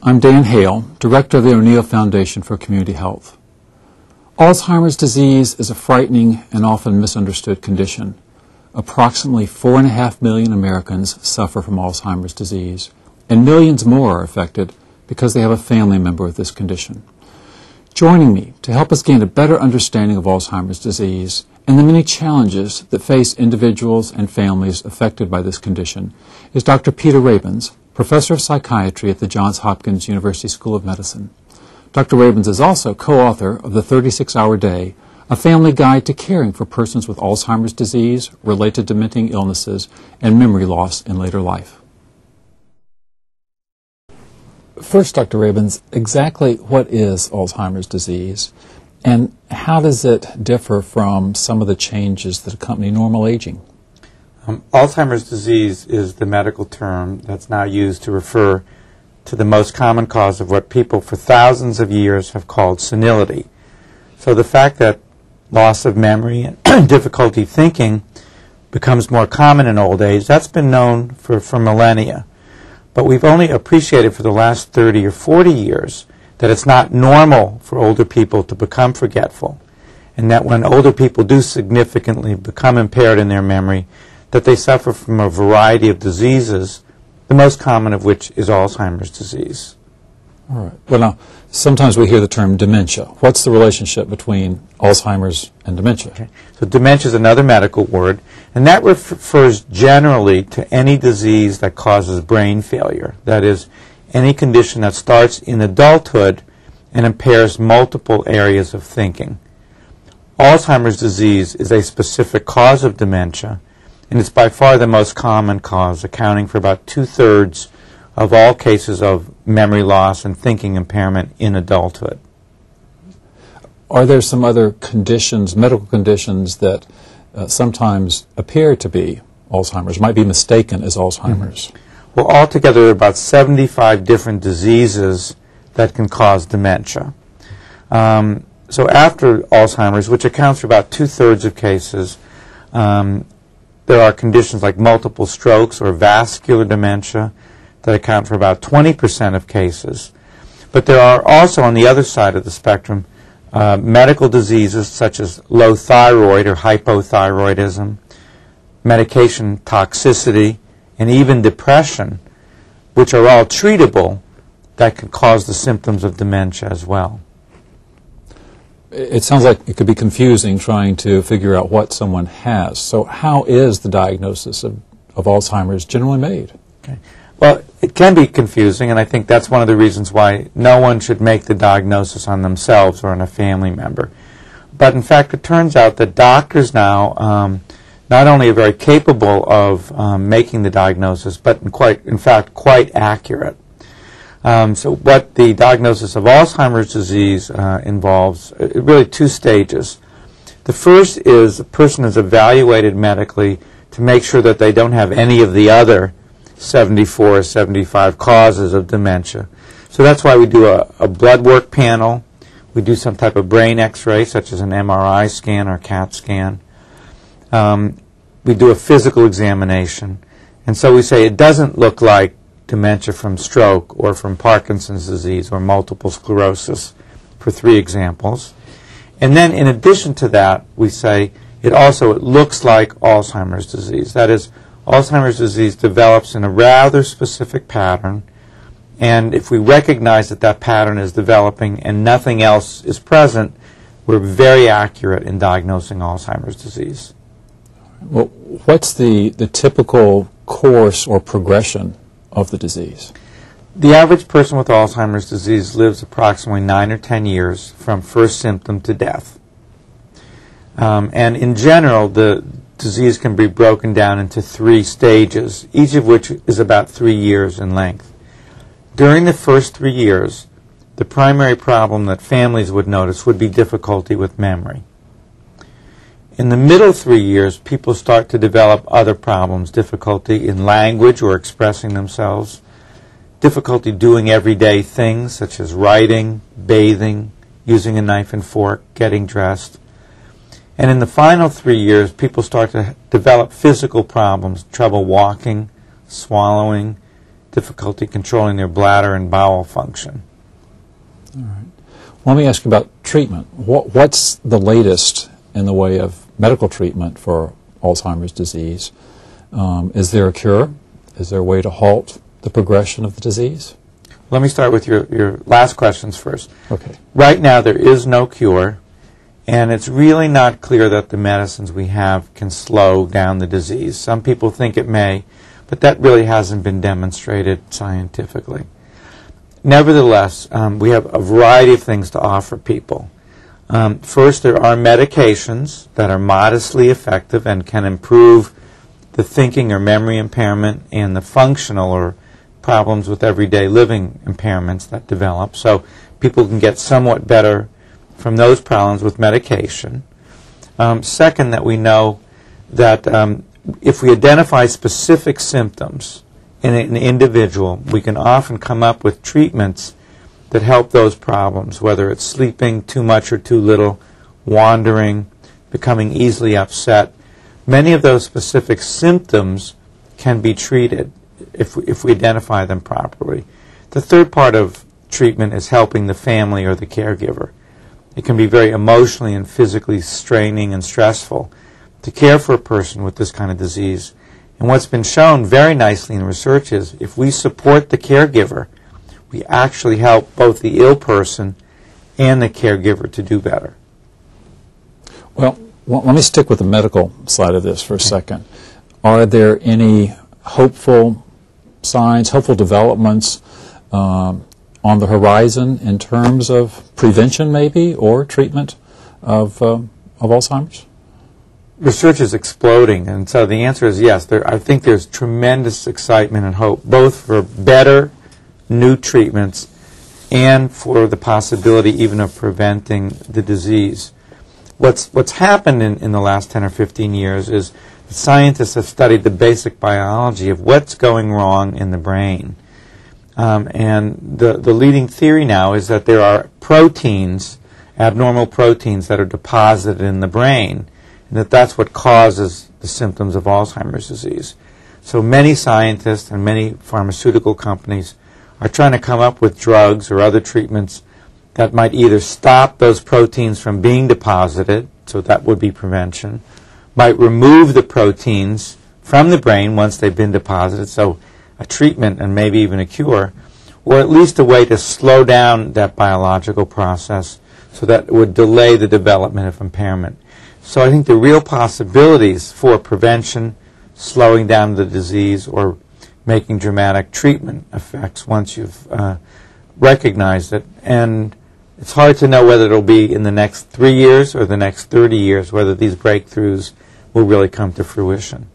I'm Dan Hale, Director of the O'Neill Foundation for Community Health. Alzheimer's disease is a frightening and often misunderstood condition. Approximately 4.5 million Americans suffer from Alzheimer's disease, and millions more are affected because they have a family member with this condition. Joining me to help us gain a better understanding of Alzheimer's disease and the many challenges that face individuals and families affected by this condition is Dr. Peter Rabins, Professor of Psychiatry at the Johns Hopkins University School of Medicine. Dr. Rabins is also co-author of The 36-Hour Day, a family guide to caring for persons with Alzheimer's disease, related dementing illnesses, and memory loss in later life. First, Dr. Rabins, exactly what is Alzheimer's disease, and how does it differ from some of the changes that accompany normal aging? Alzheimer's disease is the medical term that's now used to refer to the most common cause of what people for thousands of years have called senility. So the fact that loss of memory and difficulty thinking becomes more common in old age, that's been known for millennia. But we've only appreciated for the last 30 or 40 years that it's not normal for older people to become forgetful, and that when older people do significantly become impaired in their memory, that they suffer from a variety of diseases, the most common of which is Alzheimer's disease. All right. Well, now, sometimes we hear the term dementia. What's the relationship between Alzheimer's and dementia? Okay. So dementia is another medical word, and that refers generally to any disease that causes brain failure. That is, any condition that starts in adulthood and impairs multiple areas of thinking. Alzheimer's disease is a specific cause of dementia, and it's by far the most common cause, accounting for about 2/3 of all cases of memory loss and thinking impairment in adulthood. Are there some other conditions, medical conditions, that sometimes appear to be Alzheimer's, might be mistaken as Alzheimer's? Well, altogether there are about 75 different diseases that can cause dementia. So after Alzheimer's, which accounts for about 2/3 of cases, there are conditions like multiple strokes or vascular dementia that account for about 20% of cases. But there are also, on the other side of the spectrum, medical diseases such as low thyroid or hypothyroidism, medication toxicity, and even depression, which are all treatable, that can cause the symptoms of dementia as well. It sounds like it could be confusing trying to figure out what someone has. So how is the diagnosis of Alzheimer's generally made? Okay. Well, it can be confusing, and I think that's one of the reasons why no one should make the diagnosis on themselves or on a family member. But in fact, it turns out that doctors now not only are very capable of making the diagnosis, but in fact quite accurate. So what the diagnosis of Alzheimer's disease involves really two stages. The first is a person is evaluated medically to make sure that they don't have any of the other 74 or 75 causes of dementia. So that's why we do a blood work panel. We do some type of brain x-ray, such as an MRI scan or CAT scan. We do a physical examination. And so we say it doesn't look like dementia from stroke or from Parkinson's disease or multiple sclerosis, for 3 examples. And then in addition to that, we say it looks like Alzheimer's disease. That is, Alzheimer's disease develops in a rather specific pattern, and if we recognize that that pattern is developing and nothing else is present, we're very accurate in diagnosing Alzheimer's disease. Well, what's the typical course or progression of the disease? The average person with Alzheimer's disease lives approximately 9 or 10 years from first symptom to death. And in general, the disease can be broken down into 3 stages, each of which is about 3 years in length. During the first 3 years, the primary problem that families would notice would be difficulty with memory. In the middle 3 years, people start to develop other problems, difficulty in language or expressing themselves, difficulty doing everyday things such as writing, bathing, using a knife and fork, getting dressed. And in the final 3 years, people start to develop physical problems, trouble walking, swallowing, difficulty controlling their bladder and bowel function. All right. Well, let me ask you about treatment. What's the latest in the way of medical treatment for Alzheimer's disease? Is there a cure? Is there a way to halt the progression of the disease? Let me start with your last questions first. Okay. Right now, there is no cure, and it's really not clear that the medicines we have can slow down the disease. Some people think it may, but that really hasn't been demonstrated scientifically. Nevertheless, we have a variety of things to offer people. First, there are medications that are modestly effective and can improve the thinking or memory impairment and the functional or problems with everyday living impairments that develop. So people can get somewhat better from those problems with medication. Second, that we know that if we identify specific symptoms in an individual, we can often come up with treatments that help those problems, whether it's sleeping too much or too little, wandering, becoming easily upset. Many of those specific symptoms can be treated if we identify them properly. The third part of treatment is helping the family or the caregiver. It can be very emotionally and physically straining and stressful to care for a person with this kind of disease. And what's been shown very nicely in research is if we support the caregiver, we actually help both the ill person and the caregiver to do better. Well, let me stick with the medical side of this for a second. Are there any hopeful signs, hopeful developments on the horizon in terms of prevention maybe or treatment of Alzheimer's? Research is exploding, and so the answer is yes. I think there's tremendous excitement and hope, both for better new treatments and for the possibility even of preventing the disease. What's happened in the last 10 or 15 years is scientists have studied the basic biology of what's going wrong in the brain. And the leading theory now is that there are proteins, abnormal proteins, that are deposited in the brain, and that's what causes the symptoms of Alzheimer's disease. So many scientists and many pharmaceutical companies are trying to come up with drugs or other treatments that might either stop those proteins from being deposited, so that would be prevention, might remove the proteins from the brain once they've been deposited, so a treatment and maybe even a cure, or at least a way to slow down that biological process so that it would delay the development of impairment. So I think the real possibilities for prevention, slowing down the disease, or making dramatic treatment effects once you've recognized it. And it's hard to know whether it'll be in the next 3 years or the next 30 years, whether these breakthroughs will really come to fruition.